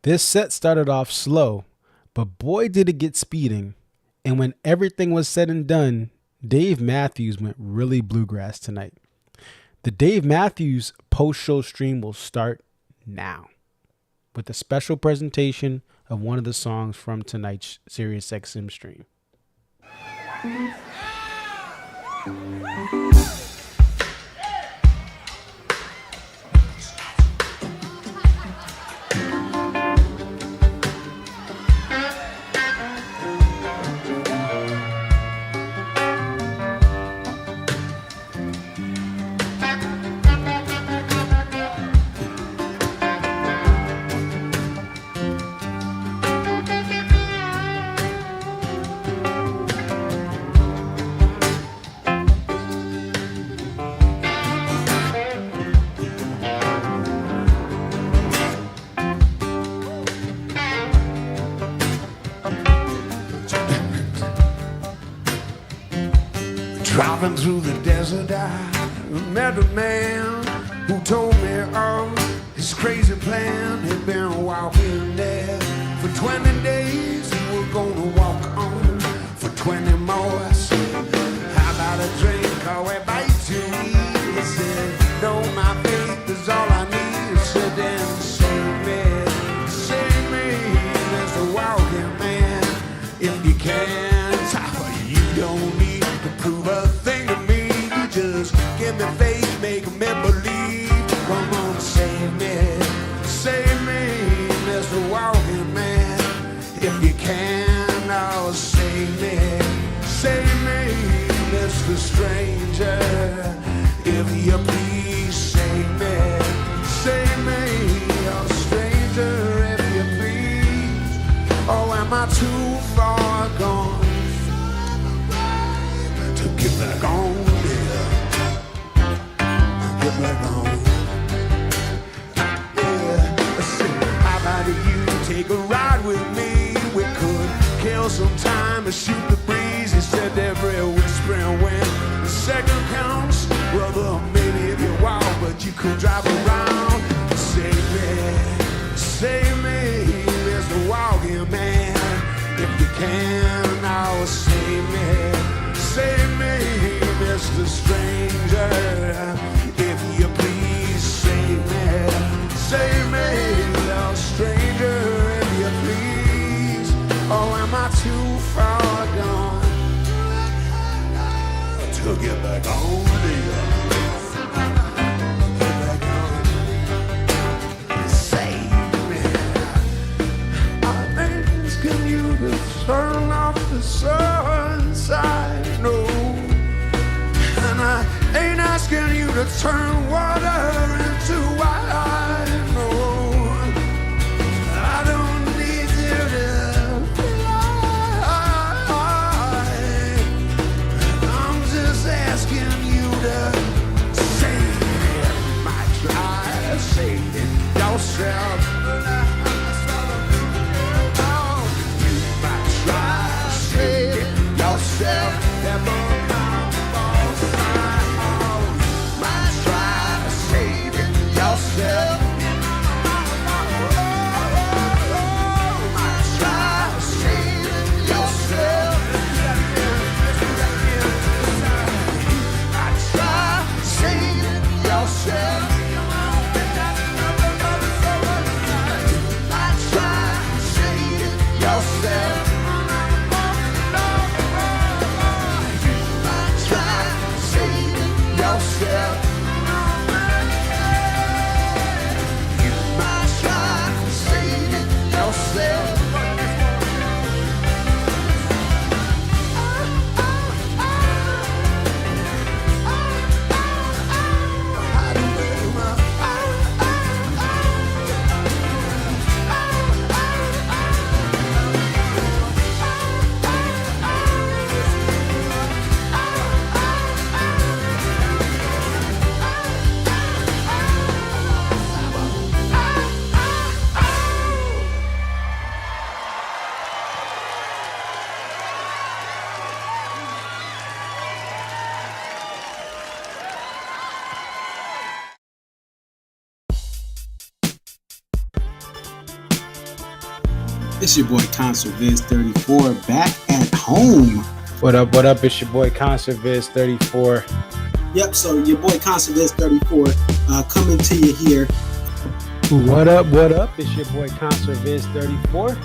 This set started off slow, but boy did it get speeding. And when everything was said and done, Dave Matthews went really bluegrass tonight. The Dave Matthews post-show stream will start now with a special presentation of one of the songs from tonight's SiriusXM stream. Driving through the desert, I met a man who told me of his crazy plan. He'd been walking there for 20 days. He was gonna walk on for 20 more. I said, how about a drink or a bite to eat? He said, no, my faith is all I need. He said, then save me, Mr. Walking Man, if you can. You don't need to prove a thing to me. Just give me faith, make me believe. Come on, save me, Mr. Walking Man. If you can, oh, save me, Mr. Stranger. If you please, save me, oh, stranger, if you please. Oh, am I too far gone to get back on there? Get back on. Yeah, let's see. How about you take a ride with me? We could kill some time and shoot the breeze. He said every whispering wind, the second counts. Brother, maybe if you walk, but you could drive around. Save me, Mr. Walking Man. If you can, now save me, Mr. Stranger. If you please, save me, oh, stranger, if you please. Oh, am I too far gone to get back on there? Get back on. Save me. I'm asking you to turn off the sunshine, no. And I ain't asking you to turn water into wine, no. I don't need you to fly. I'm just asking you to save it. Might try saving yourself. You might try saving yourself. It's your boy Concert Viz 34 back at home. What up? What up? It's your boy Concert Viz 34. Yep, so your boy Concert Viz 34 coming to you here. What up? What up? It's your boy Concert Viz 34.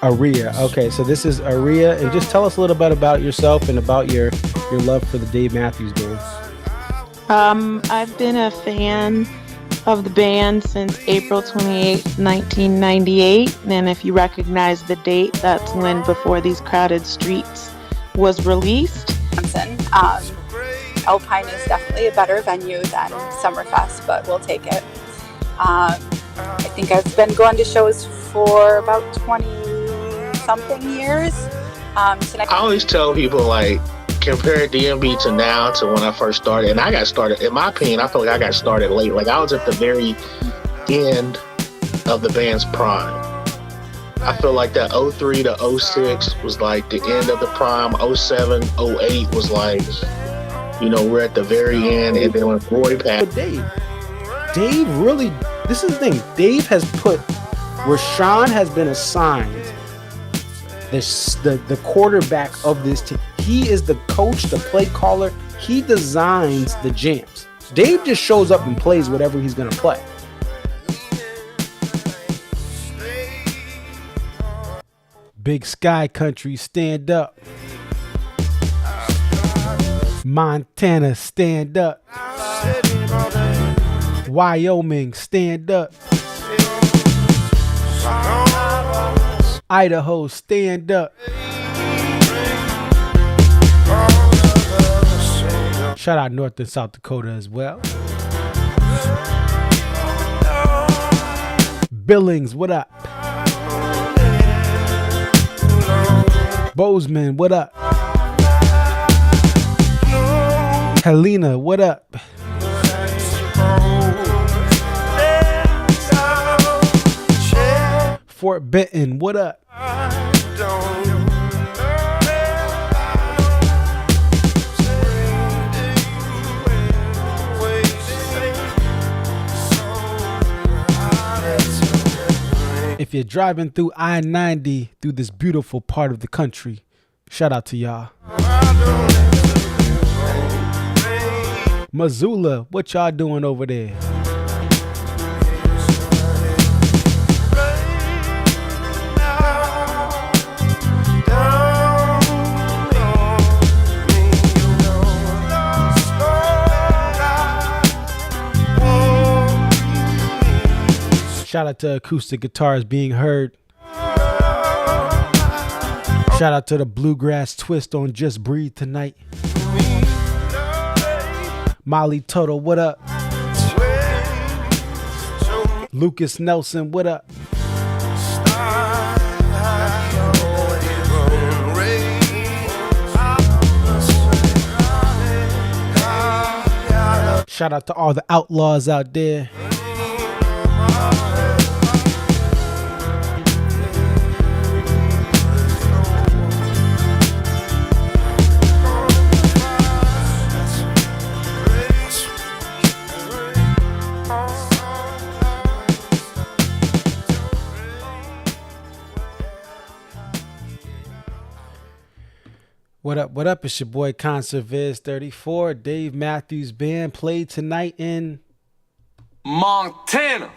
Aria. Okay, so this is Aria, and just tell us a little bit about yourself and about your love for the Dave Matthews Band. I've been a fan of the band since April 28, 1998, and if you recognize the date, that's when Before These Crowded Streets was released. Alpine is definitely a better venue than Summerfest, but we'll take it. I think I've been going to shows for about 20-something years. I always tell people, like, compare DMB to now to when I first started. And I got started, in my opinion, I feel like I got started late. Like, I was at the very end of the band's prime. I feel like that 03 to 06 was like the end of the prime. 07, 08 was like, you know, we're at the very end. And then when Roy passed. But Dave really, this is the thing. Dave has put, Rashawn has been assigned the quarterback of this team. He is the coach, the play caller. He designs the jams. Dave just shows up and plays whatever he's going to play. Big Sky Country, stand up. Montana, stand up. Wyoming, stand up. Idaho, stand up. Shout out North and South Dakota as well. Billings, what up? Bozeman, what up? Helena, what up? Fort Benton, what up? If you're driving through I-90 through this beautiful part of the country, shout out to y'all. Missoula, what y'all doing over there? Shout out to acoustic guitars being heard. Shout out to the bluegrass twist on Just Breathe tonight. Molly Toto, what up? Lucas Nelson, what up? Shout out to all the outlaws out there. What up, what up? It's your boy Concert Viz 34. Dave Matthews Band played tonight in Montana.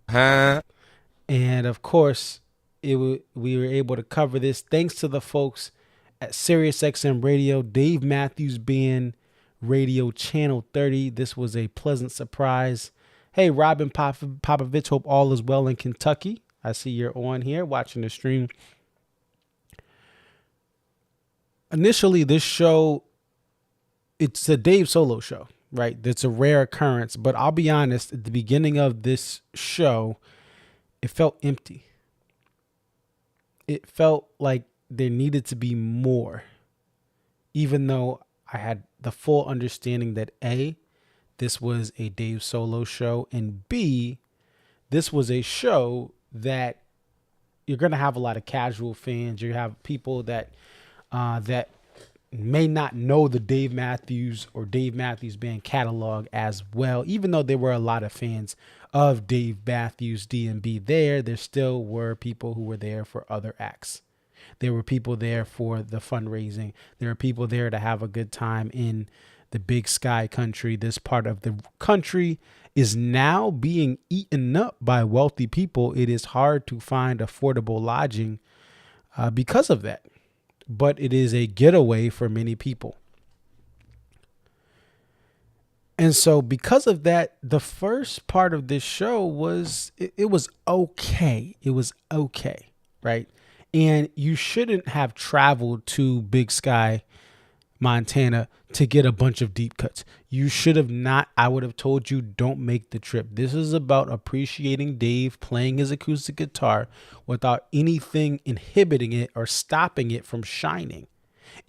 And of course, we were able to cover this thanks to the folks at SiriusXM Radio, Dave Matthews Band Radio Channel 30. This was a pleasant surprise. Hey, Robin Popovich, hope all is well in Kentucky. I see you're on here watching the stream. Initially, this show, it's a Dave solo show, right? It's a rare occurrence, but I'll be honest, at the beginning of this show, it felt empty. It felt like there needed to be more, even though I had the full understanding that A, this was a Dave solo show, and B, this was a show that you're going to have a lot of casual fans. You have people that may not know the Dave Matthews or Dave Matthews Band catalog as well. Even though there were a lot of fans of Dave Matthews D&B there still were people who were there for other acts. There were people there for the fundraising. There were people there to have a good time in the Big Sky country. This part of the country is now being eaten up by wealthy people. It is hard to find affordable lodging because of that. But it is a getaway for many people. And so because of that, the first part of this show was, it was okay. It was okay, right? And you shouldn't have traveled to Big Sky, Montana to get a bunch of deep cuts. You should have not. I would have told you, don't make the trip. This is about appreciating Dave playing his acoustic guitar without anything inhibiting it or stopping it from shining.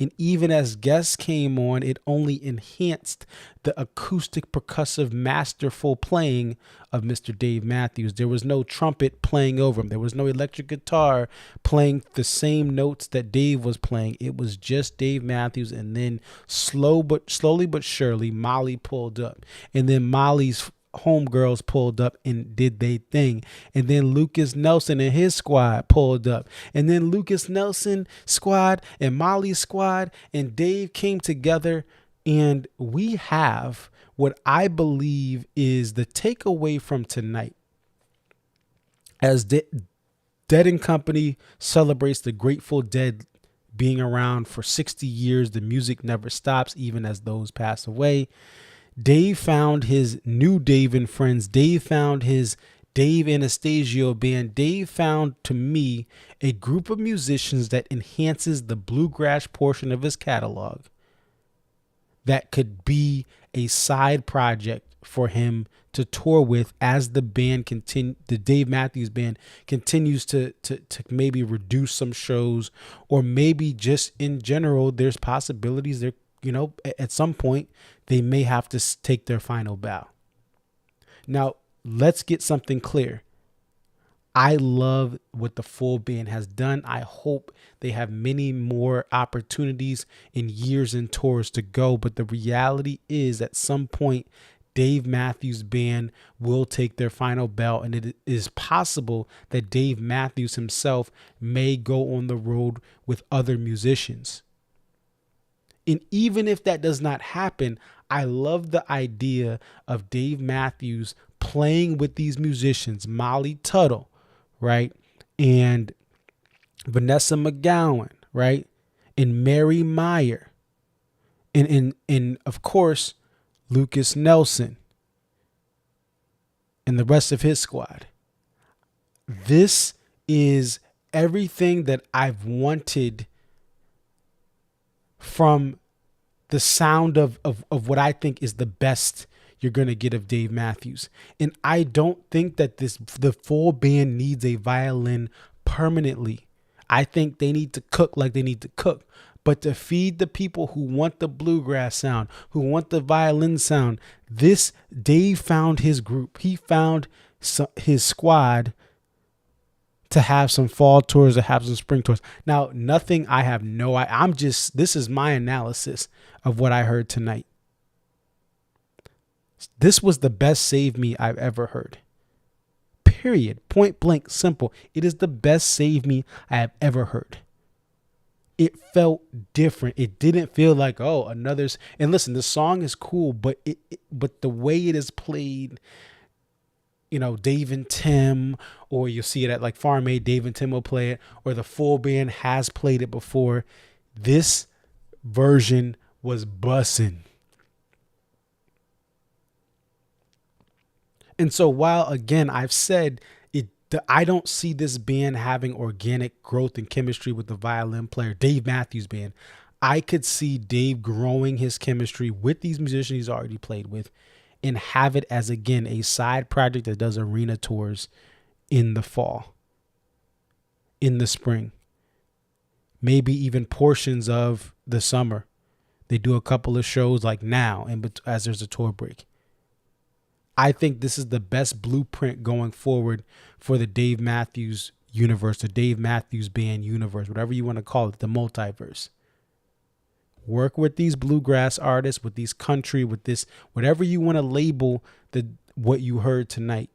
And even as guests came on, it only enhanced the acoustic, percussive, masterful playing of Mr. Dave Matthews. There was no trumpet playing over him. There was no electric guitar playing the same notes that Dave was playing. It was just Dave Matthews. And then slowly but surely, Molly pulled up. And then Molly's homegirls pulled up and did their thing. And then Lucas Nelson and his squad pulled up. And then Lucas Nelson squad and Molly's squad and Dave came together. And we have what I believe is the takeaway from tonight. As Dead and Company celebrates the Grateful Dead being around for 60 years, the music never stops, even as those pass away. Dave found his new Dave and Friends. Dave found his Dave Anastasio Band. Dave found, to me, a group of musicians that enhances the bluegrass portion of his catalog that could be a side project for him to tour with as the Dave Matthews Band continues to maybe reduce some shows, or maybe just in general, there's possibilities there. At some point, they may have to take their final bow. Now, let's get something clear. I love what the full band has done. I hope they have many more opportunities in years and tours to go. But the reality is, at some point, Dave Matthews Band will take their final bow. And it is possible that Dave Matthews himself may go on the road with other musicians. And even if that does not happen, I love the idea of Dave Matthews playing with these musicians, Molly Tuttle, right? And Vanessa McGowan, right? And Mary Meyer. And of course, Lucas Nelson and the rest of his squad. This is everything that I've wanted from the sound of what I think is the best you're going to get of Dave Matthews. And I don't think that the full band needs a violin permanently. I think they need to cook like they need to cook. But to feed the people who want the bluegrass sound, who want the violin sound, Dave found his group. He found his squad to have some fall tours, to have some spring tours. Now, this is my analysis of what I heard tonight. This was the best Save Me I've ever heard. Period. Point blank, simple. It is the best Save Me I have ever heard. It felt different. It didn't feel like, another's. And listen, the song is cool, but the way it is played, Dave and Tim, or you'll see it at like Farm Aid, Dave and Tim will play it, or the full band has played it before. This version was bussin'. And so while, again, I've said I don't see this band having organic growth and chemistry with the violin player, Dave Matthews Band, I could see Dave growing his chemistry with these musicians he's already played with and have it as, again, a side project that does arena tours in the fall, in the spring, maybe even portions of the summer. They do a couple of shows like now, and as there's a tour break. I think this is the best blueprint going forward for the Dave Matthews universe, the Dave Matthews Band universe, whatever you want to call it, the multiverse. Work with these bluegrass artists, with these country, with this, whatever you want to label what you heard tonight.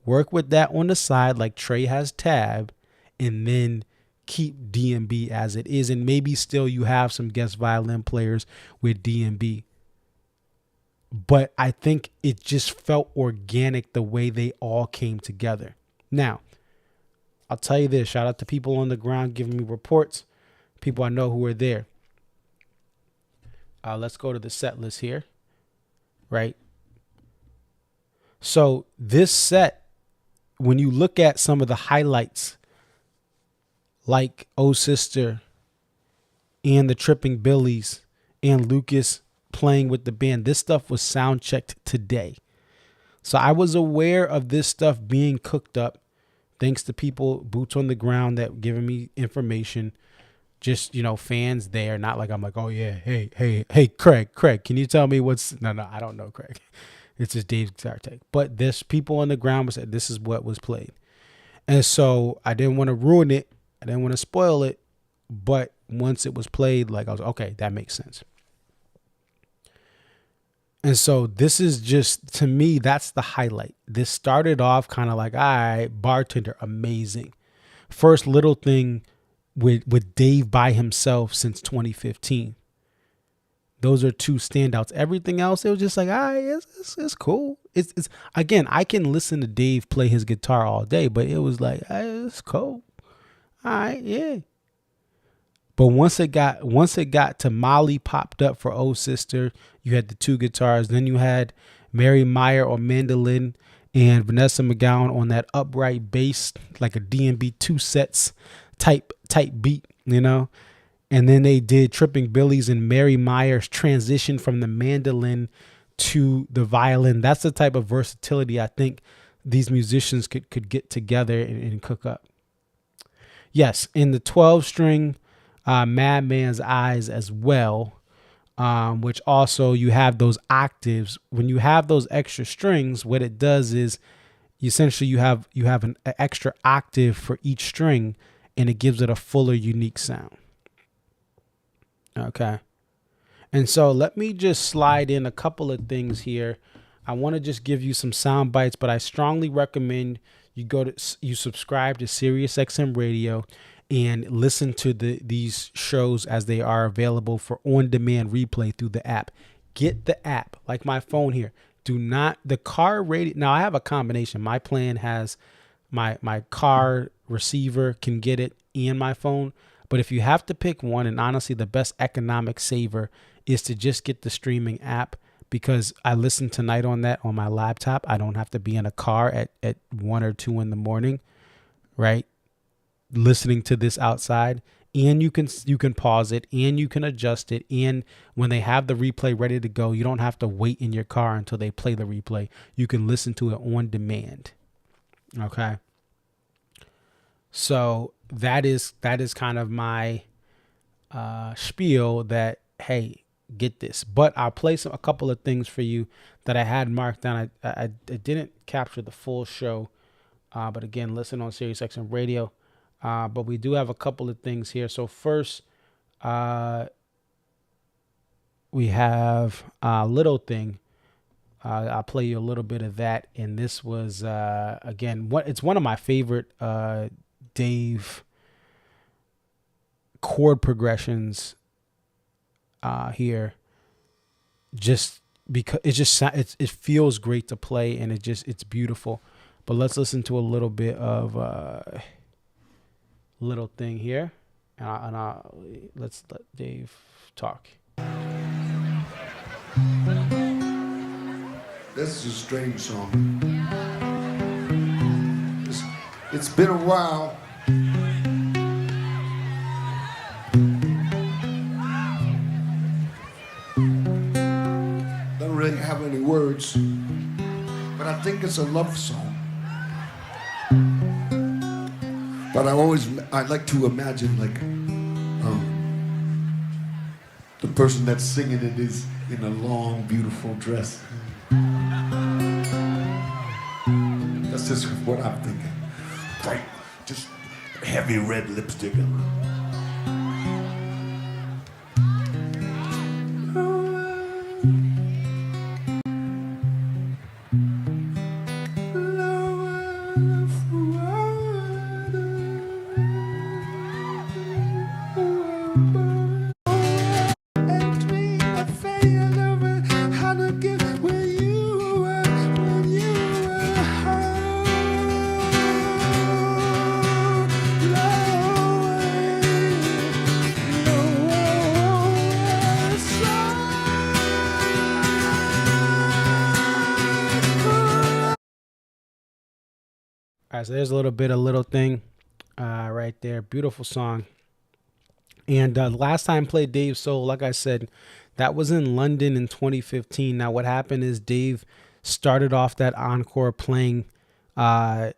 Work with that on the side like Trey has Tab, and then keep DMB as it is. And maybe still you have some guest violin players with DMB. But I think it just felt organic the way they all came together. Now, I'll tell you this. Shout out to people on the ground giving me reports. People I know who are there. Let's go to the set list here. Right? So this set, when you look at some of the highlights, like Oh Sister and the Tripping Billies and Lucas playing with the band, this stuff was sound checked today. So I was aware of this stuff being cooked up thanks to people, boots on the ground, that were giving me information. Just, fans there, not like I'm like, oh yeah, hey, Craig, can you tell me what's, no, I don't know, Craig. It's just Dave's Guitar Tech. But there's people on the ground who said this is what was played. And so I didn't want to ruin it. I didn't want to spoil it. But once it was played, like I was, okay, that makes sense. And so this is just, to me, that's the highlight. This started off kind of like, all right, Bartender, amazing. First little thing with Dave by himself since 2015. Those are two standouts. Everything else, it was just like, all right, it's cool. It's again, I can listen to Dave play his guitar all day, but it was like, it's cool. All right, yeah. But once it got to Molly popped up for Oh Sister, you had the two guitars. Then you had Mary Meyer on mandolin and Vanessa McGowan on that upright bass, like a DMB 2 sets type beat, And then they did Tripping Billies and Mary Meyer's transition from the mandolin to the violin. That's the type of versatility I think these musicians could get together and cook up. Yes, in the 12-string Madman's Eyes as well, which also you have those octaves. When you have those extra strings, what it does is essentially you have an extra octave for each string, and it gives it a fuller, unique sound. Okay. And so let me just slide in a couple of things here. I want to just give you some sound bites, but I strongly recommend you subscribe to SiriusXM Radio and listen to these shows as they are available for on-demand replay through the app. Get the app, like my phone here. Do not, the car radio. Now I have a combination. My plan has my car receiver can get it and my phone. But if you have to pick one, and honestly, the best economic saver is to just get the streaming app, because I listen tonight on that on my laptop. I don't have to be in a car at 1 or 2 in the morning, right? Listening to this outside, and you can pause it and you can adjust it. And when they have the replay ready to go, you don't have to wait in your car until they play the replay. You can listen to it on demand. Okay. So that is kind of my spiel that, hey, get this. But I'll play a couple of things for you that I had marked down. I didn't capture the full show, but again, listen on SiriusXM Radio. But we do have a couple of things here. So first, we have a Little Thing. I'll play you a little bit of that. And this was, again, it's one of my favorite Dave chord progressions here, just because it feels great to play, and it's beautiful. But let's listen to a little bit of Little Thing here, and let's let Dave talk. This is a strange song. It's been a while. Don't really have any words, but I think it's a love song. But I like to imagine the person that's singing it is in a long, beautiful dress. That's just what I'm thinking. Bright, just heavy red lipstick. All right, so there's a little bit of Little Thing right there. Beautiful song. And last time I played Dave Soul, like I said, that was in London in 2015. Now, what happened is Dave started off that encore playing Little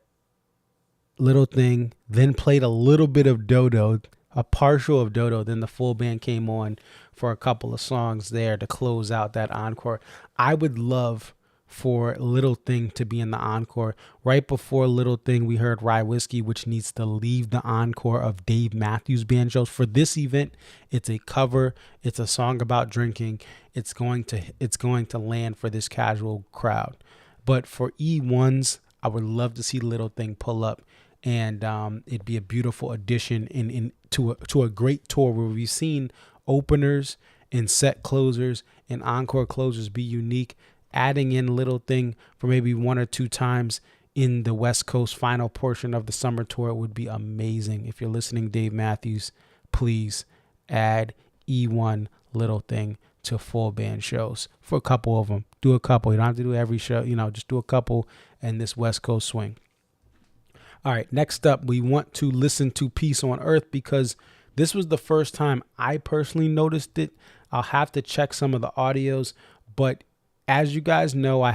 Thing, then played a little bit of Dodo, a partial of Dodo. Then the full band came on for a couple of songs there to close out that encore. I would love for Little Thing to be in the encore. Right before Little Thing, we heard Rye Whiskey, which needs to leave the encore of Dave Matthews Band shows. For this event, it's a cover. It's a song about drinking. It's going to land for this casual crowd. But for E1s, I would love to see Little Thing pull up, and it'd be a beautiful addition to a great tour where we've seen openers and set closers and encore closers be unique. Adding in Little Thing for maybe one or two times in the West Coast final portion of the summer tour would be amazing. If you're listening, Dave Matthews, please add E1 Little Thing to full band shows for a couple of them. Do a couple. You don't have to do every show. Just do a couple and this West Coast swing. All right, next up, we want to listen to Peace on Earth because this was the first time I personally noticed it. I'll have to check some of the audios, but as you guys know,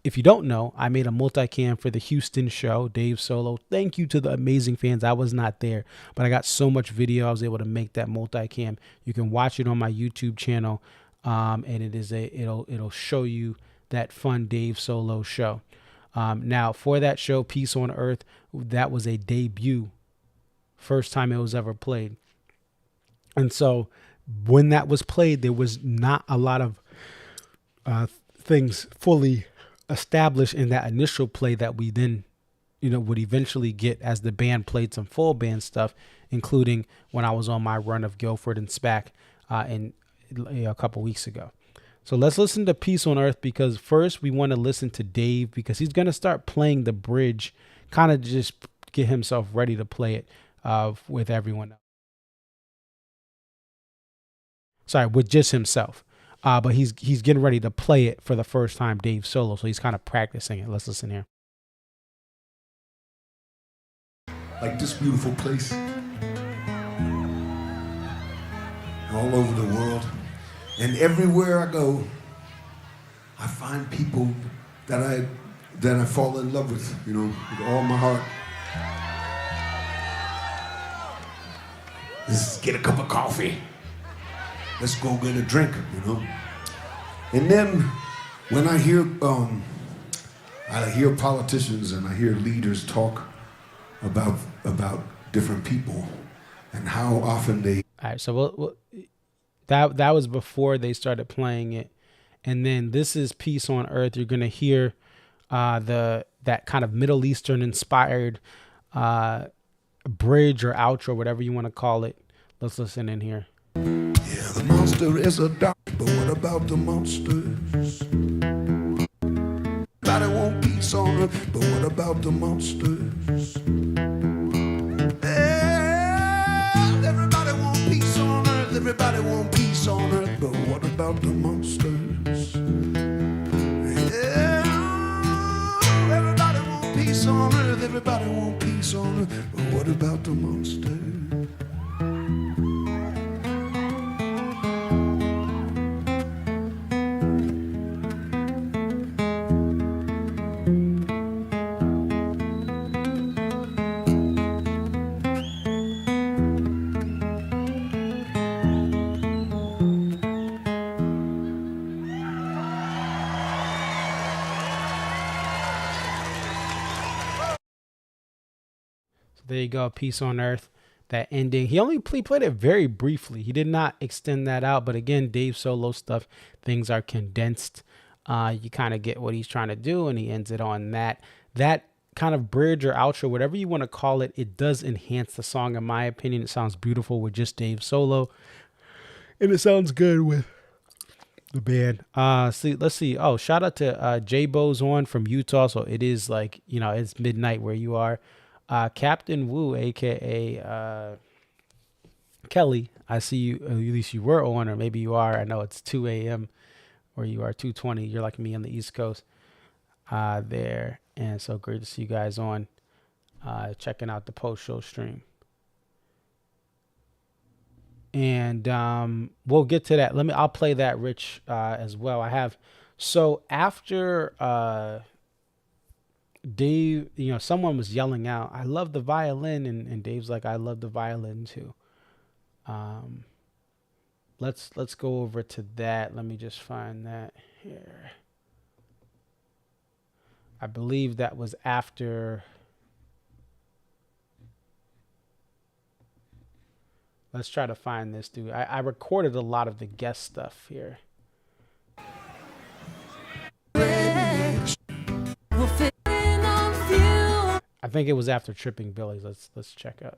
if you don't know, I made a multicam for the Houston show, Dave Solo. Thank you to the amazing fans. I was not there, but I got so much video. I was able to make that multicam. You can watch it on my YouTube channel, and it'll show you that fun Dave Solo show. Now, for that show, Peace on Earth, that was a debut. First time it was ever played. And so when that was played, there was not a lot of things fully established in that initial play that we then, would eventually get as the band played some full band stuff, including when I was on my run of Guilford and SPAC a couple weeks ago. So let's listen to Peace on Earth because first we want to listen to Dave because he's going to start playing the bridge, kind of just get himself ready to play it with everyone else. Sorry, with just himself. But he's getting ready to play it for the first time, Dave Solo. So he's kind of practicing it. Let's listen here. Like this beautiful place, all over the world, and everywhere I go, I find people that I fall in love with, with all my heart. Let's get a cup of coffee. Let's go get a drink, And then when I hear politicians and I hear leaders talk about different people and how often they. All right, so that was before they started playing it, and then this is Peace on Earth. You're gonna hear that kind of Middle Eastern inspired bridge or outro, whatever you want to call it. Let's listen in here. Yeah, the monster is a dog, but what about the monsters? Everybody want peace on Earth, but what about the monsters? Yeah, everybody want peace on Earth, everybody want peace on Earth, but what about the monsters? Yeah, everybody want peace on Earth, everybody want peace on Earth, but what about the monsters? There you go, Peace on Earth. That ending, he only played it very briefly. He did not extend that out. But again, Dave Solo stuff, things are condensed. You kind of get what he's trying to do, and he ends it on that. That kind of bridge or outro, whatever you want to call it, it does enhance the song. In my opinion, it sounds beautiful with just Dave Solo, and it sounds good with the band. Let's see. Oh, shout out to J Bo's on from Utah. So it is like, it's midnight where you are. Captain Wu, aka Kelly, I see you, at least you were on, or maybe you are. I know it's 2 a.m. where you are, 2:20. You're like me on the East Coast there. And so great to see you guys on. checking out the post-show stream. And we'll get to that. I'll play that, Rich, as well. So after Dave, someone was yelling out, "I love the violin," and Dave's like, "I love the violin too." Let's go over to that. Let me just find that here. I believe that was after. Let's try to find this dude. I recorded a lot of the guest stuff here. I think it was after Tripping Billy's. Let's check out.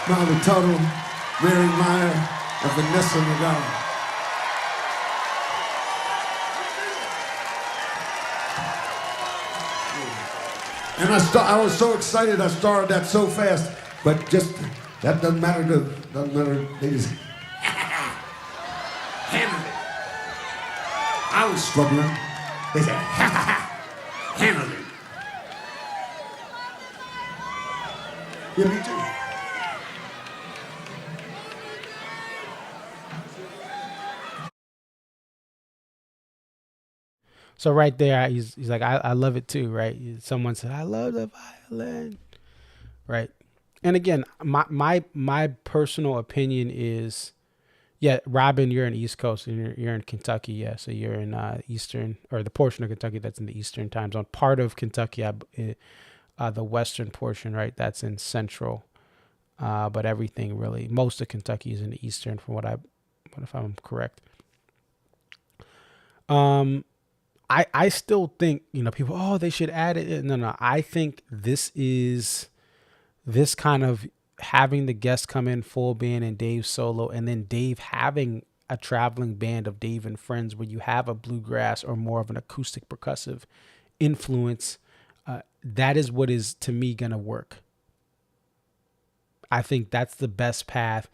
Molly Tuttle, Mary Meyer, and Vanessa McDonald. And I was so excited I started that so fast, but just that doesn't matter. They just handled it. I was struggling. They said, handled it. Yeah, me too. So right there, he's like, I love it too, right? Someone said, I love the violin, right? And again, my personal opinion is, yeah, Robin, you're in East Coast, and you're in Kentucky, yeah. So you're in Eastern, or the portion of Kentucky that's in the Eastern time zone. Part of Kentucky, the Western portion, right? That's in Central, but everything really, most of Kentucky is in the Eastern, from what if I'm correct. I still think, people, they should add it. No. I think this kind of having the guests come in full band and Dave solo, and then Dave having a traveling band of Dave and friends where you have a bluegrass or more of an acoustic percussive influence. That is what is, to me, going to work. I think that's the best path.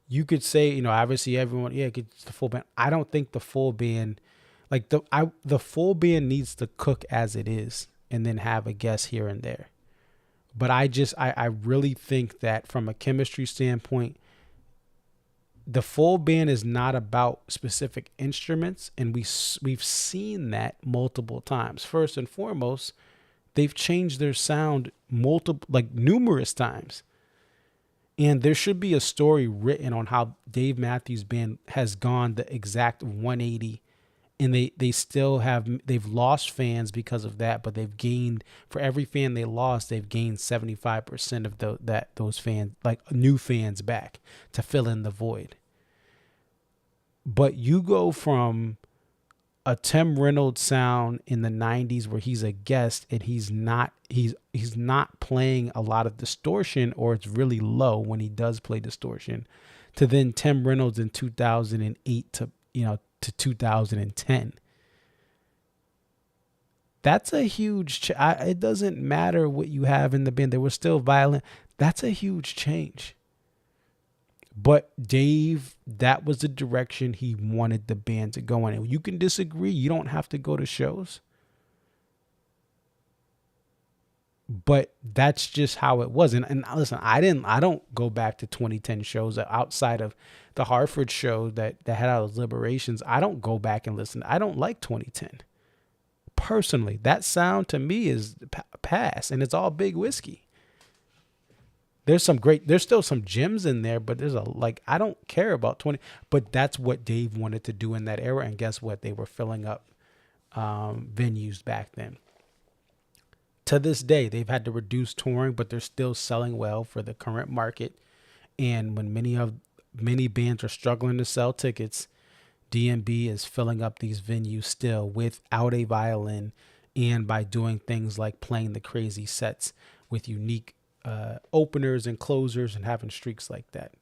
You could say, obviously everyone, gets the full band. I don't think the full band, like the full band needs to cook as it is and then have a guest here and there. But I really think that from a chemistry standpoint, the full band is not about specific instruments. And we've seen that multiple times. First and foremost, they've changed their sound numerous times. And there should be a story written on how Dave Matthews Band has gone the exact 180, and they've lost fans because of that, but they've gained, for every fan they lost, they've gained 75% of those fans, like new fans, back to fill in the void. But you go from a Tim Reynolds sound in the 90s where he's a guest and he's not playing a lot of distortion, or it's really low when he does play distortion, to then Tim Reynolds in 2008 to 2010. That's a huge it doesn't matter what you have in the band. They were still violent. That's a huge change. But Dave, that was the direction he wanted the band to go in. And you can disagree. You don't have to go to shows. But that's just how it was. And listen, I don't go back to 2010 shows outside of the Hartford show that had all those Liberations. I don't go back and listen. I don't like 2010. Personally, that sound to me is pass, and it's all Big Whiskey. There's still some gems in there, but I don't care about 20, but that's what Dave wanted to do in that era. And guess what? They were filling up venues back then. To this day, they've had to reduce touring, but they're still selling well for the current market. And when many bands are struggling to sell tickets, DMB is filling up these venues still without a violin, and by doing things like playing the crazy sets with unique openers and closers and having streaks like that.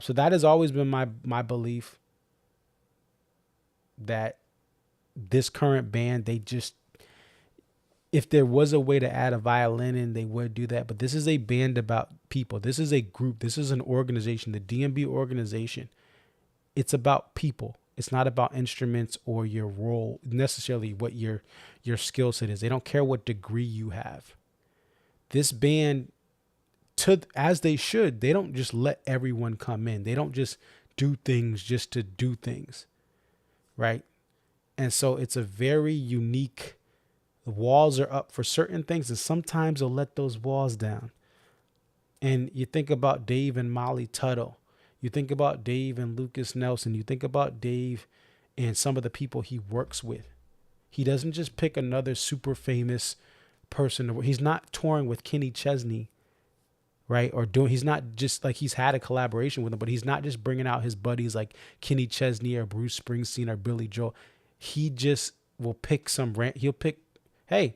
So that has always been my belief, that this current band, if there was a way to add a violin in, they would do that. But this is a band about people. This is a group. This is an organization, the DMB organization. It's about people. It's not about instruments or your role, necessarily what your skill set is. They don't care what degree you have. This band, as they should, they don't just let everyone come in. They don't just do things just to do things, right? And so it's a very unique. The walls are up for certain things, and sometimes they'll let those walls down. And you think about Dave and Molly Tuttle. You think about Dave and Lucas Nelson. You think about Dave and some of the people he works with. He doesn't just pick another super famous person. He's not touring with Kenny Chesney, right? He's not just like, he's had a collaboration with him, but he's not just bringing out his buddies like Kenny Chesney or Bruce Springsteen or Billy Joel. He just will pick he'll pick, hey,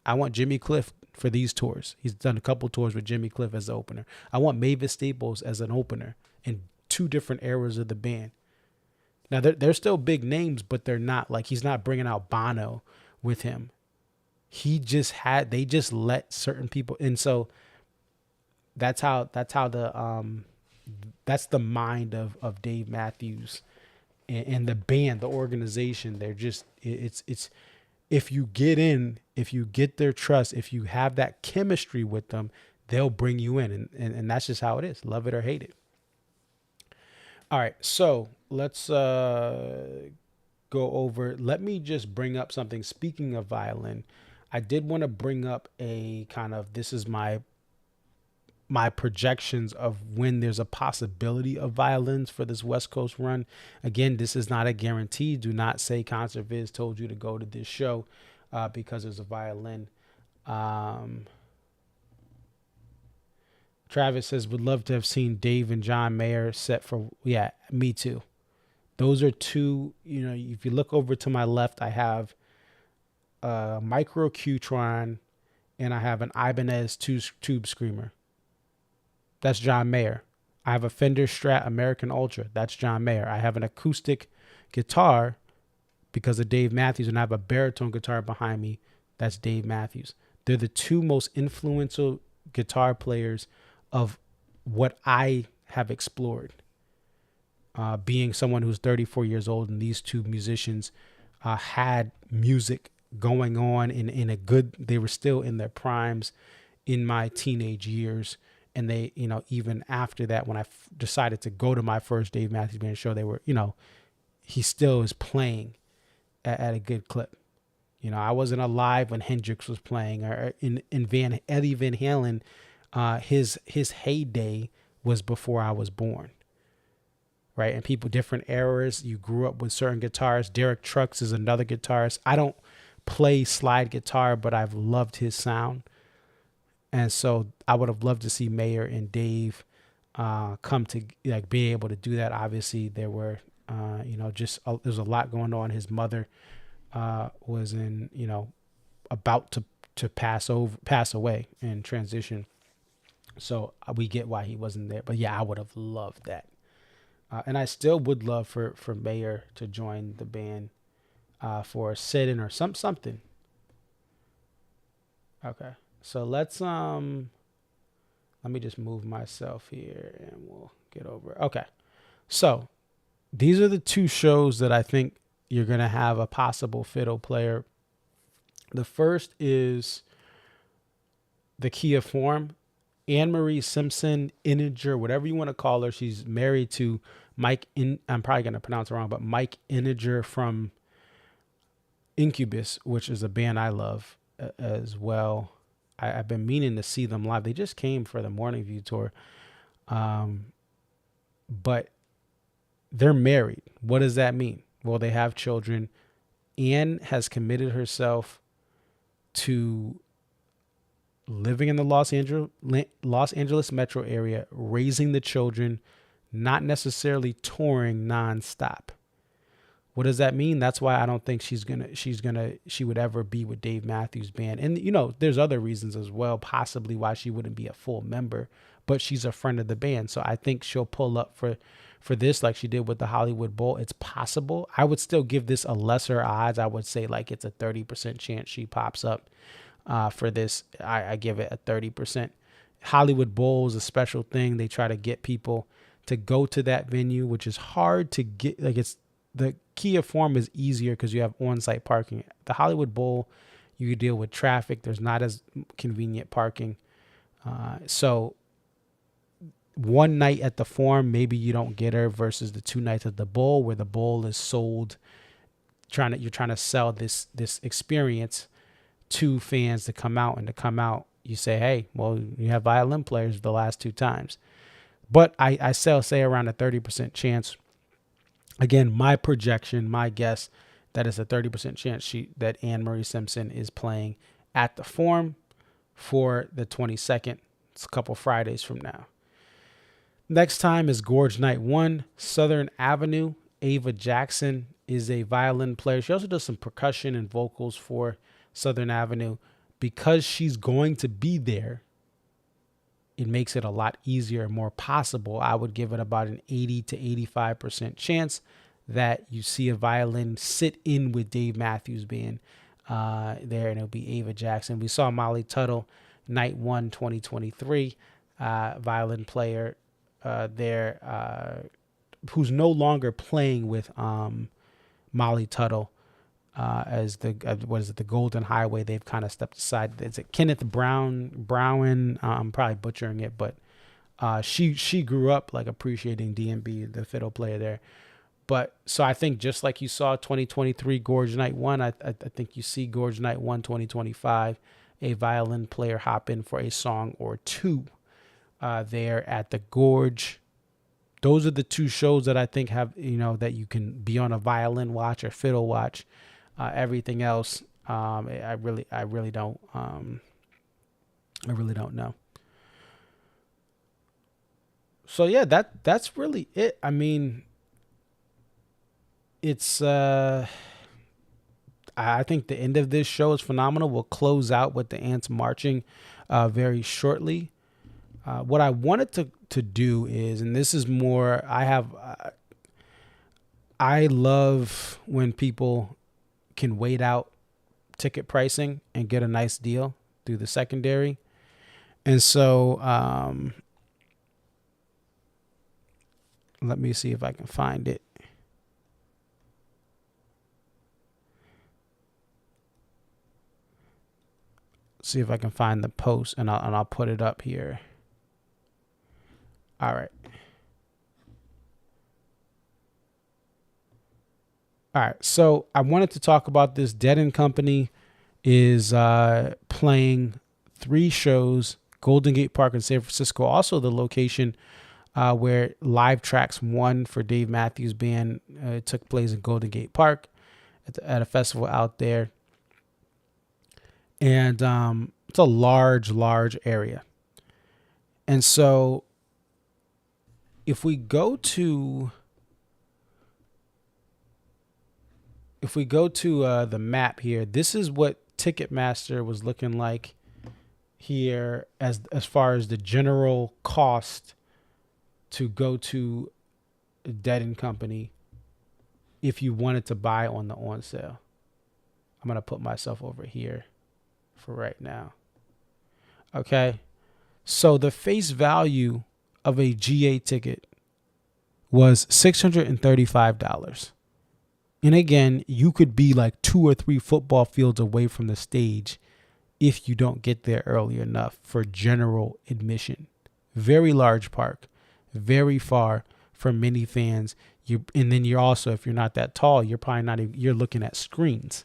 I want Jimmy Cliff for these tours. He's done a couple tours with Jimmy Cliff as the opener. I want Mavis Staples as an opener in 2 different eras of the band. Now, they're still big names, but they're not like, he's not bringing out Bono with him. They just let certain people. And so that's the mind of Dave Matthews and the band, the organization. They're just, it's, if you get in, if you get their trust, if you have that chemistry with them, they'll bring you in. And that's just how it is. Love it or hate it. All right. So let's go over. Let me just bring up something. Speaking of violin, I did want to bring up a kind of, this is my projections of when there's a possibility of violins for this West Coast run. Again, this is not a guarantee. Do not say Concert Viz told you to go to this show because there's a violin. Travis says, would love to have seen Dave and John Mayer set for, yeah, me too. Those are 2, if you look over to my left, I have a Micro Qtron and I have an Ibanez tube screamer. That's John Mayer. I have a Fender Strat American Ultra. That's John Mayer. I have an acoustic guitar because of Dave Matthews, and I have a baritone guitar behind me. That's Dave Matthews. They're the 2 most influential guitar players of what I have explored. Being someone who's 34 years old, and these 2 musicians had music going on in a good, they were still in their primes in my teenage years. And they, even after that, when I decided to go to my first Dave Matthews Band show, they were, he still is playing at a good clip. I wasn't alive when Hendrix was playing, or in Eddie Van Halen. His heyday was before I was born. Right. And people, different eras. You grew up with certain guitarists. Derek Trucks is another guitarist. I don't play slide guitar, but I've loved his sound. And so I would have loved to see Mayer and Dave come to be able to do that. Obviously, there were, there's a lot going on. His mother was in, about to pass away and transition. So we get why he wasn't there. But yeah, I would have loved that. And I still would love for Mayer to join the band for a sit-in or something. Okay. So let me just move myself here and we'll get over it. Okay. So these are the 2 shows that I think you're going to have a possible fiddle player. The first is the Kia Form. Anne-Marie Simpson, Integer, whatever you want to call her. She's married to Mike, I'm probably going to pronounce it wrong, but Mike Integer from Incubus, which is a band I love as well. I've been meaning to see them live. They just came for the Morning View tour. But they're married. What does that mean? Well, they have children. Anne has committed herself to living in the Los Angeles metro area, raising the children, not necessarily touring nonstop. What does that mean? That's why I don't think she would ever be with Dave Matthews Band. And, there's other reasons as well, possibly why she wouldn't be a full member, but she's a friend of the band. So I think she'll pull up for this like she did with the Hollywood Bowl. It's possible. I would still give this a lesser odds. I would say like it's a 30% chance she pops up. for this. I give it a 30%. Hollywood Bowl is a special thing. They try to get people to go to that venue, which is hard to get. Like, it's the Kia Forum is easier because you have on-site parking. The Hollywood Bowl, you deal with traffic. There's not as convenient parking. So one night at the Forum, maybe you don't get her, versus the 2 nights at the Bowl, where the Bowl is sold. You're trying to sell this experience to fans to come out, and to come out, you say, hey, well, you have violin players the last 2 times. But I still say around a 30% chance. Again, my projection, my guess, that is a 30% chance that Anne-Marie Simpson is playing at the Forum for the 22nd. It's a couple Fridays from now. Next time is Gorge Night 1, Southern Avenue. Ava Jackson is a violin player. She also does some percussion and vocals for Southern Avenue. Because she's going to be there, it makes it a lot easier and more possible. I would give it about an 80 to 85% chance that you see a violin sit in with Dave Matthews Band there, and it'll be Ava Jackson. We saw Molly Tuttle, Night 1, 2023, violin player there, who's no longer playing with Molly Tuttle as the the Golden Highway. They've kind of stepped aside. Is it Kenneth Brown? I'm probably butchering it, but she grew up like appreciating DMB, the fiddle player there. But so I think just like you saw 2023 Gorge Night 1, I think you see Gorge Night 1 2025, a violin player hop in for a song or two there at the Gorge. Those are the 2 shows that I think have, that you can be on a violin watch or fiddle watch. Everything else, I really don't know. So yeah, that's really it. I mean, it's I think the end of this show is phenomenal. We'll close out with the ants marching very shortly. What I wanted to do is, and this is more, I love when people can wait out ticket pricing and get a nice deal through the secondary. And so let me see if I can find it. See if I can find the post, and I'll put it up here. All right. All right, so I wanted to talk about this. Dead & Company is playing 3 shows, Golden Gate Park in San Francisco, also the location where Live Tracks 1 for Dave Matthews Band took place in Golden Gate Park at a festival out there. And it's a large area. And so if we go to the map here, this is what Ticketmaster was looking like here as far as the general cost to go to Dead & Company if you wanted to buy on the on sale. I'm going to put myself over here for right now. Okay. So the face value of a GA ticket was $635. And again, you could be like 2 or 3 football fields away from the stage if you don't get there early enough for general admission. Very large park, very far from many fans. And then you're also, if you're not that tall, you're probably not even, you're looking at screens.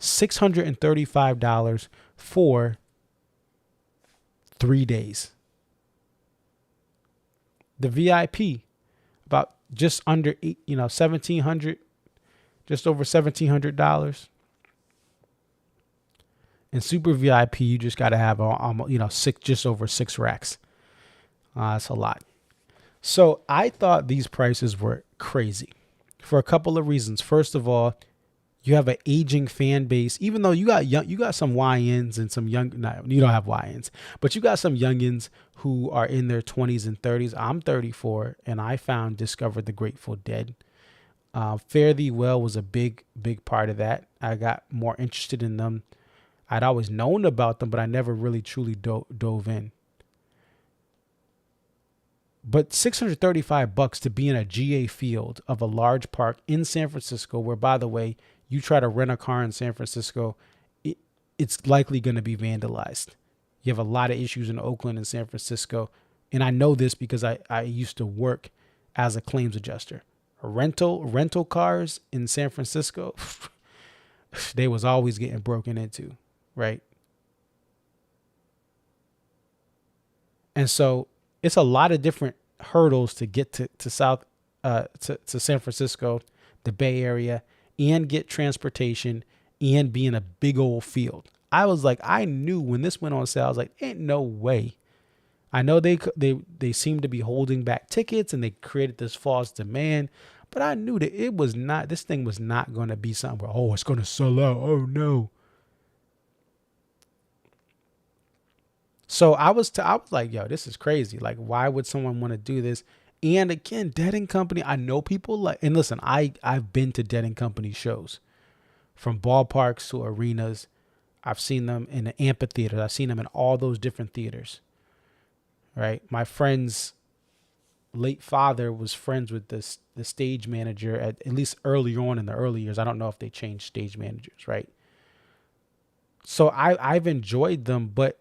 $635 for 3 days. The VIP, about just under $1,700, just over $1,700. And super VIP, you just got to have just over 6 racks. That's a lot. So I thought these prices were crazy for a couple of reasons. First of all, you have an aging fan base. Even though you got some YNs and some young. No, you don't have YNs, but you got some youngins who are in their 20s and 30s. I'm 34, and I discovered the Grateful Dead. Fare Thee Well was a big part of that. I got more interested in them I'd always known about them, but I never really truly dove in. But $635 to be in a GA field of a large park in San Francisco, where, by the way, you try to rent a car in San Francisco, it's likely going to be vandalized. You have a lot of issues in Oakland and San Francisco. And I know this because I used to work as a claims adjuster. Rental cars in San Francisco, they was always getting broken into, right? And so it's a lot of different hurdles to get to San Francisco, the Bay Area, and get transportation and be in a big old field. I was like, I knew when this went on sale, I was like, ain't no way. I know they seem to be holding back tickets and they created this false demand, but I knew that this thing was not going to be something where, oh, it's going to sell out. Oh no. So I was like, yo, this is crazy. Like, why would someone want to do this? And again, Dead & Company, I know people like, and listen, I've been to Dead & Company shows, from ballparks to arenas. I've seen them in the amphitheaters. I've seen them in all those different theaters, right? My friend's late father was friends with the stage manager at least early on in the early years. I don't know if they changed stage managers, right? So I've enjoyed them, but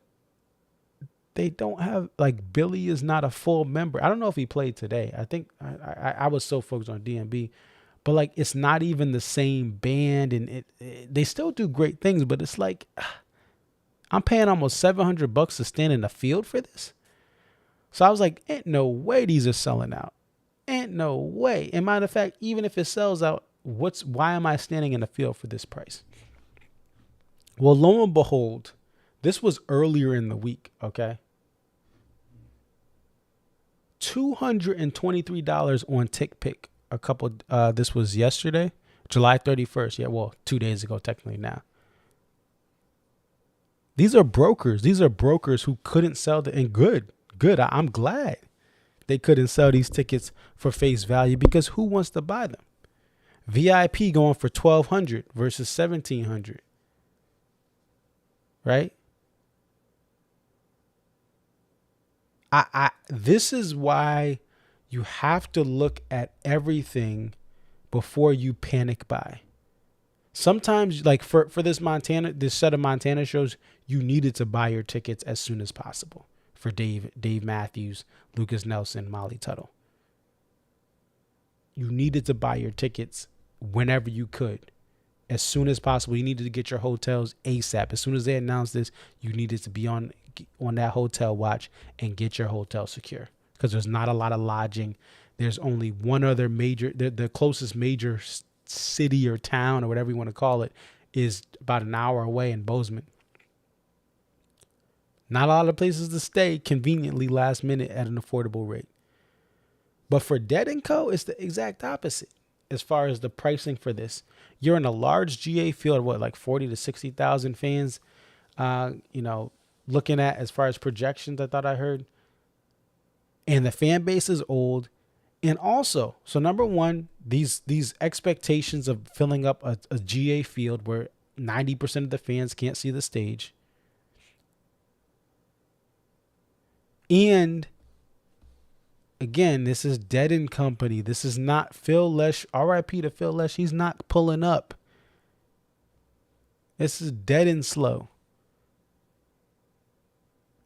they don't have, like, Billy is not a full member. I don't know if he played today. I think I was so focused on DMB, but like, it's not even the same band, and they still do great things, but it's like, I'm paying almost $700 to stand in the field for this. So I was like, ain't no way these are selling out. Ain't no way. And matter of fact, even if it sells out, why am I standing in the field for this price? Well, lo and behold, this was earlier in the week, okay? $223 on TickPick. This was yesterday, July 31st. Yeah, well, 2 days ago, technically now. These are brokers. These are brokers who couldn't sell and good. I'm glad they couldn't sell these tickets for face value, because who wants to buy them? VIP going for $1,200 versus $1,700, right? This is why you have to look at everything before you panic buy. Sometimes, like for this set of Montana shows, you needed to buy your tickets as soon as possible. For Dave Matthews, Lucas Nelson, Molly Tuttle. You needed to buy your tickets whenever you could, as soon as possible. You needed to get your hotels ASAP. As soon as they announced this, you needed to be on that hotel watch and get your hotel secure, because there's not a lot of lodging. There's only one other the closest major city or town or whatever you want to call it is about an hour away in Bozeman. Not a lot of places to stay conveniently last minute at an affordable rate. But for Dead & Co., it's the exact opposite as far as the pricing for this. You're in a large GA field, like 40 to 60,000 fans, looking at as far as projections, I thought I heard. And the fan base is old. And also, so number one, these expectations of filling up a GA field where 90% of the fans can't see the stage. And again, this is Dead & Company. This is not Phil Lesh. RIP to Phil Lesh. He's not pulling up. This is Dead and Slow.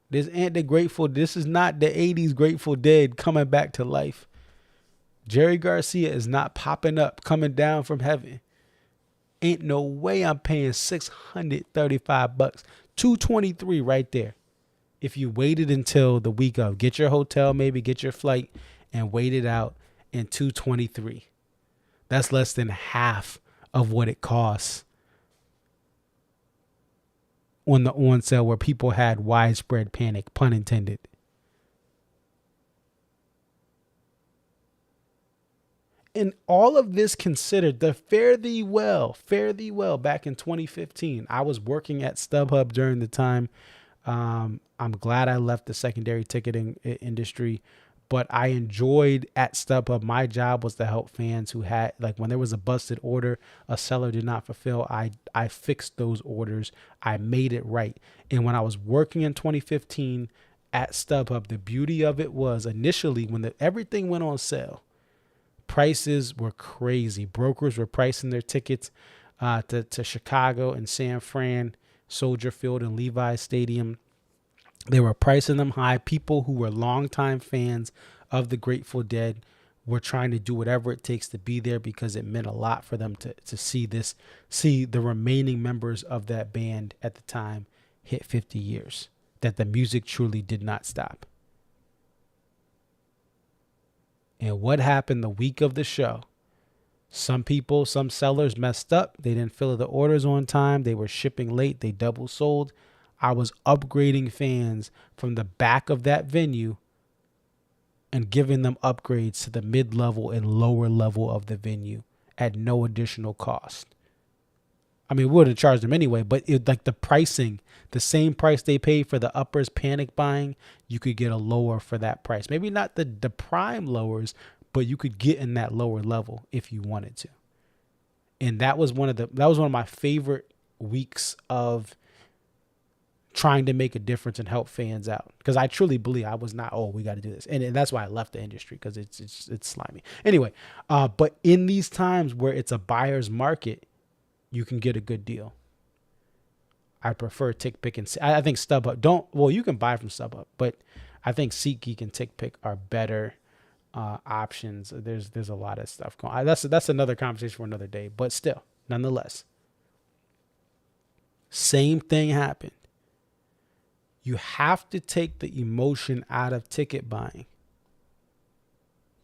This ain't the Grateful. This is not the 80s Grateful Dead coming back to life. Jerry Garcia is not popping up, coming down from heaven. Ain't no way I'm paying $635. $223 right there. If you waited until the week of, get your hotel, maybe get your flight, and wait it out in $223. That's less than half of what it costs on the on sale, where people had widespread panic, pun intended. And all of this considered, the Fare Thee Well back in 2015. I was working at StubHub during the time. I'm glad I left the secondary ticketing industry, But I enjoyed at StubHub. My job was to help fans who had, like, when there was a busted order, a seller did not fulfill. I fixed those orders. I made it right. And when I was working in 2015 at StubHub, the beauty of it was initially when everything went on sale, prices were crazy. Brokers were pricing their tickets to Chicago and San Fran, Soldier Field and Levi's Stadium. They were pricing them high. People who were longtime fans of the Grateful Dead were trying to do whatever it takes to be there because it meant a lot for them to see the remaining members of that band at the time hit 50 years, that the music truly did not stop. And what happened the week of the show? Some sellers messed up. They didn't fill the orders on time. They were shipping late. They double sold. I was upgrading fans from the back of that venue and giving them upgrades to the mid-level and lower level of the venue at no additional cost. I mean, we would have charged them anyway, but like the pricing, the same price they paid for the uppers panic buying, you could get a lower for that price. Maybe not the prime lowers, but you could get in that lower level if you wanted to. And that was one of my favorite weeks of trying to make a difference and help fans out, because I truly believe I was not, we got to do this, and that's why I left the industry, because it's slimy anyway. But in these times where it's a buyer's market, you can get a good deal. I prefer TickPick and I think StubHub you can buy from StubHub, but I think SeatGeek and TickPick are better options. There's a lot of stuff going on. That's another conversation for another day, but still, nonetheless, same thing happened. You have to take the emotion out of ticket buying.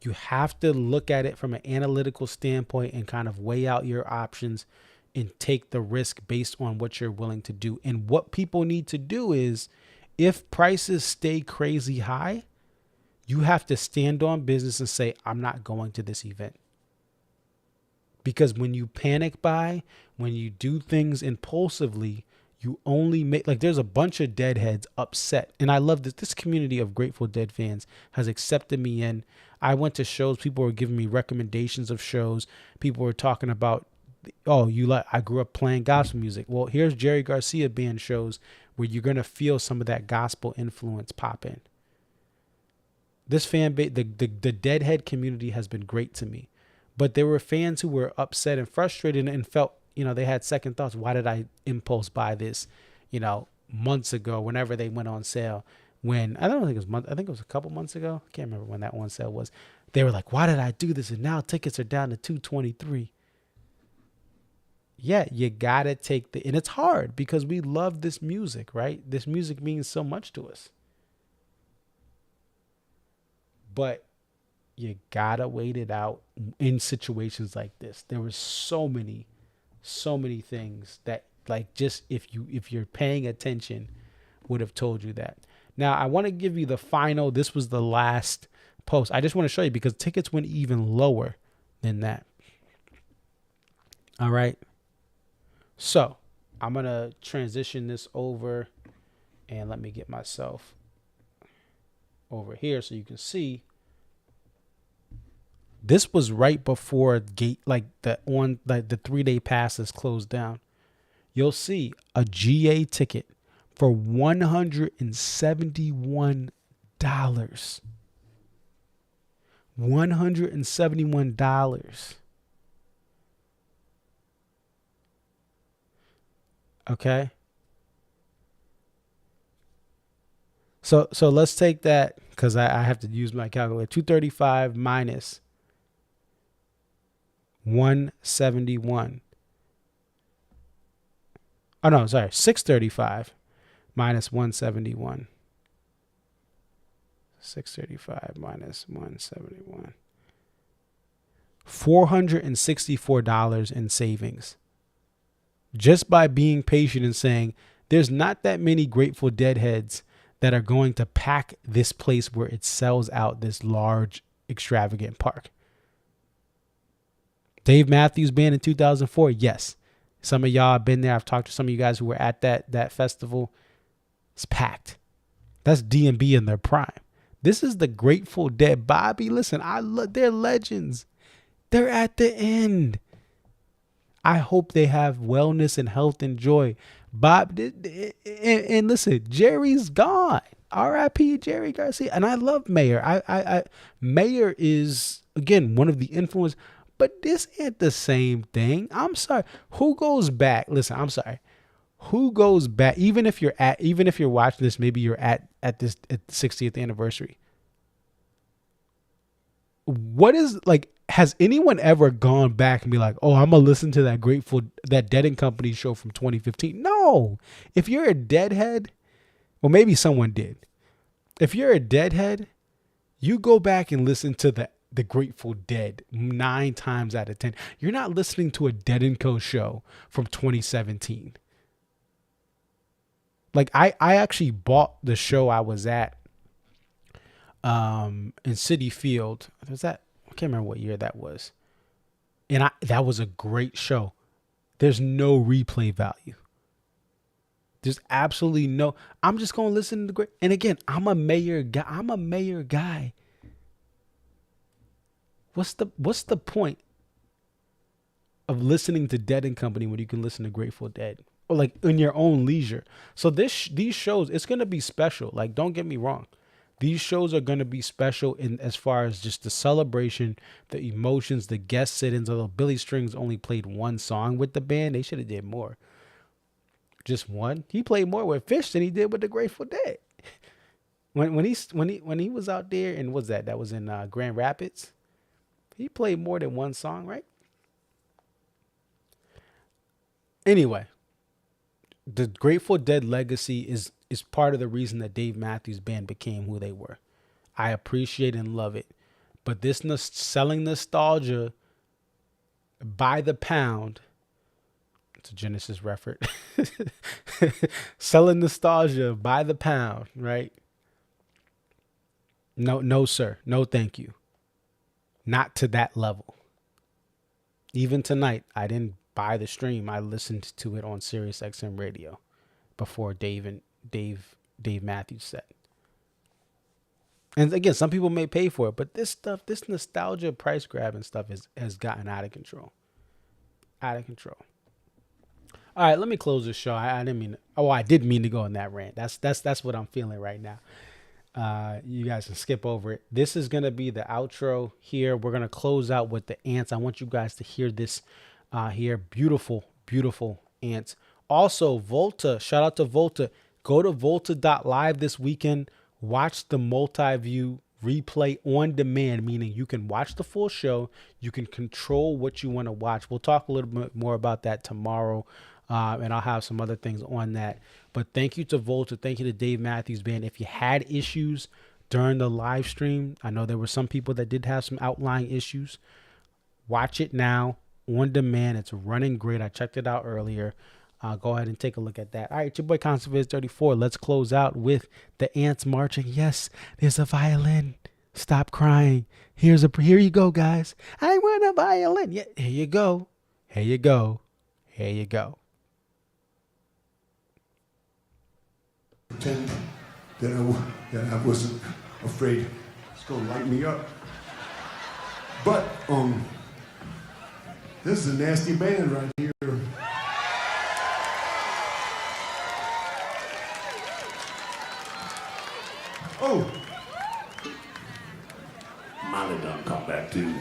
You have to look at it from an analytical standpoint and kind of weigh out your options and take the risk based on what you're willing to do. And what people need to do is, if prices stay crazy high, you have to stand on business and say, I'm not going to this event. Because when you panic buy, when you do things impulsively, you only make, like, there's a bunch of Deadheads upset. And I love this community of Grateful Dead fans has accepted me in. I went to shows. People were giving me recommendations of shows. People were talking about, I grew up playing gospel music. Well, here's Jerry Garcia band shows where you're going to feel some of that gospel influence pop in. This fan base, the Deadhead community has been great to me. But there were fans who were upset and frustrated and felt, they had second thoughts. Why did I impulse buy this, months ago, whenever they went on sale? When I think it was a couple months ago. I can't remember when that one sale was. They were like, why did I do this? And now tickets are down to $223. Yeah, you gotta take and it's hard because we love this music, right? This music means so much to us. But you gotta wait it out in situations like this. There were so many things that, like, just if you're paying attention, would have told you that. Now, I want to give you this was the last post. I just want to show you because tickets went even lower than that. All right. So I'm going to transition this over and let me get myself over here so you can see. This was right before the 3-day passes closed down. You'll see a GA ticket for $171. $171. Okay. So let's take that, because I have to use my calculator. 235 minus 171. Oh no, sorry. 635 minus 171. 635 minus 171. $464 in savings. Just by being patient and saying, there's not that many Grateful Dead heads that are going to pack this place where it sells out this large, extravagant park. Dave Matthews Band in 2004, yes. Some of y'all have been there. I've talked to some of you guys who were at that festival. It's packed. That's D&B in their prime. This is the Grateful Dead. Bobby, listen, they're legends. They're at the end. I hope they have wellness and health and joy. Bob, and listen, Jerry's gone. R.I.P. Jerry Garcia. And I love Mayer. Mayer is, again, one of the influence, but this ain't the same thing. I'm sorry. Who goes back? Listen, I'm sorry. Who goes back? Even if you're watching this, maybe you're at the 60th anniversary. What is, like, has anyone ever gone back and be like, oh, I'm gonna listen to that Dead and Company show from 2015? No. If you're a Deadhead, well, maybe someone did. If you're a Deadhead, you go back and listen to the Grateful Dead 9 times out of 10. You're not listening to a Dead and Co show from 2017. Like, I actually bought the show I was at in City Field. Was that? I can't remember what year that was. And that was a great show. There's no replay value. There's absolutely no. I'm just gonna listen to the great. And again, I'm a Mayer guy. What's the point of listening to Dead and Company when you can listen to Grateful Dead, or like in your own leisure? So these shows, it's gonna be special. Like, don't get me wrong. These shows are going to be special in as far as just the celebration, the emotions, the guest sit-ins. Although Billy Strings only played one song with the band, they should have did more. Just one. He played more with Fish than he did with the Grateful Dead. When he was out there, and that was in Grand Rapids, he played more than one song, right? Anyway, the Grateful Dead legacy is part of the reason that Dave Matthews Band became who they were. I appreciate and love it. But this selling nostalgia by the pound, it's a Genesis reference, selling nostalgia by the pound, right? No, sir. No, thank you. Not to that level. Even tonight, I didn't buy the stream. I listened to it on Sirius XM radio before Dave Matthews set. And again, some people may pay for it, but this nostalgia price grabbing stuff has gotten out of control. Out of control. All right, let me close this show. I did mean to go on that rant. That's what I'm feeling right now. You guys can skip over it. This is gonna be the outro here. We're gonna close out with the ants. I want you guys to hear this here. Beautiful, beautiful ants. Also, Volta, shout out to Volta. Go to volta.live this weekend. Watch the multi-view replay on demand, meaning you can watch the full show. You can control what you want to watch. We'll talk a little bit more about that tomorrow, and I'll have some other things on that. But thank you to Volta. Thank you to Dave Matthews Band. If you had issues during the live stream, I know there were some people that did have some outlying issues. Watch it now on demand. It's running great. I checked it out earlier. Go ahead and take a look at that. All right, your boy Conserviz 34. Let's close out with the ants marching. Yes, there's a violin. Stop crying. Here you go, guys. I want a violin. Yeah, here you go. Here you go. Here you go. Pretend that I wasn't afraid it's gonna light me up. But this is a nasty band right here. Oh, Molly done come back too.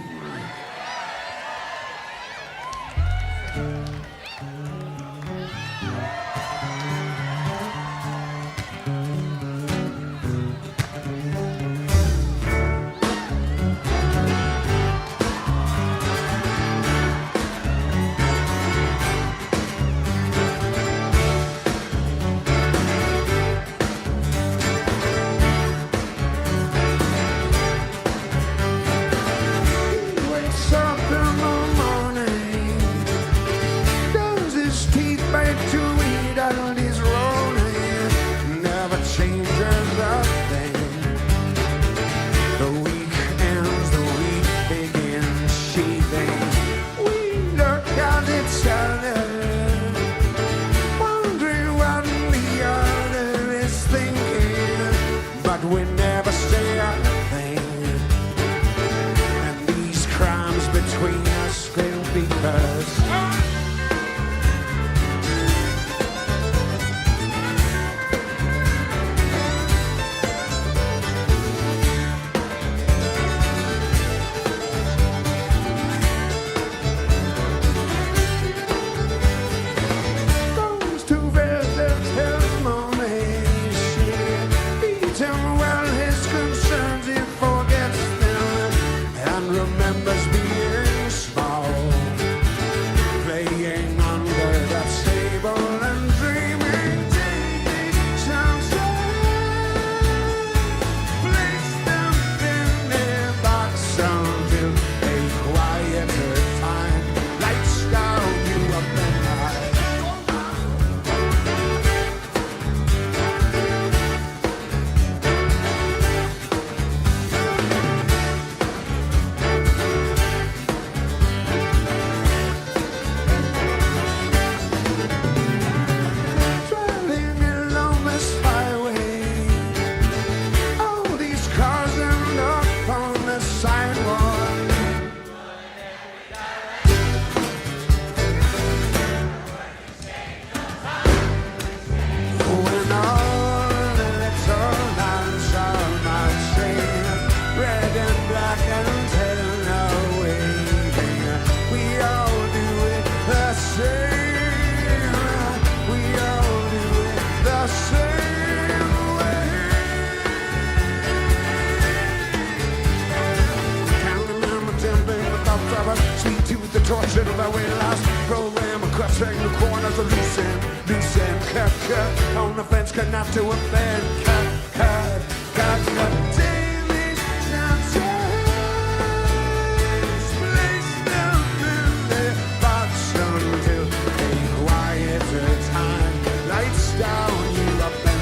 that we lost program. Crushing the corners of loose end, cut. On the fence, cut not to a bed, cut. Daily chances, place them in their box until a quieter time. Lights down, you up and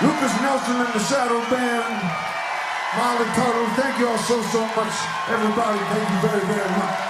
Lucas Nelson and the Shadow Band, Molly Tuttle. Thank you all so much, everybody. Thank you very, very much.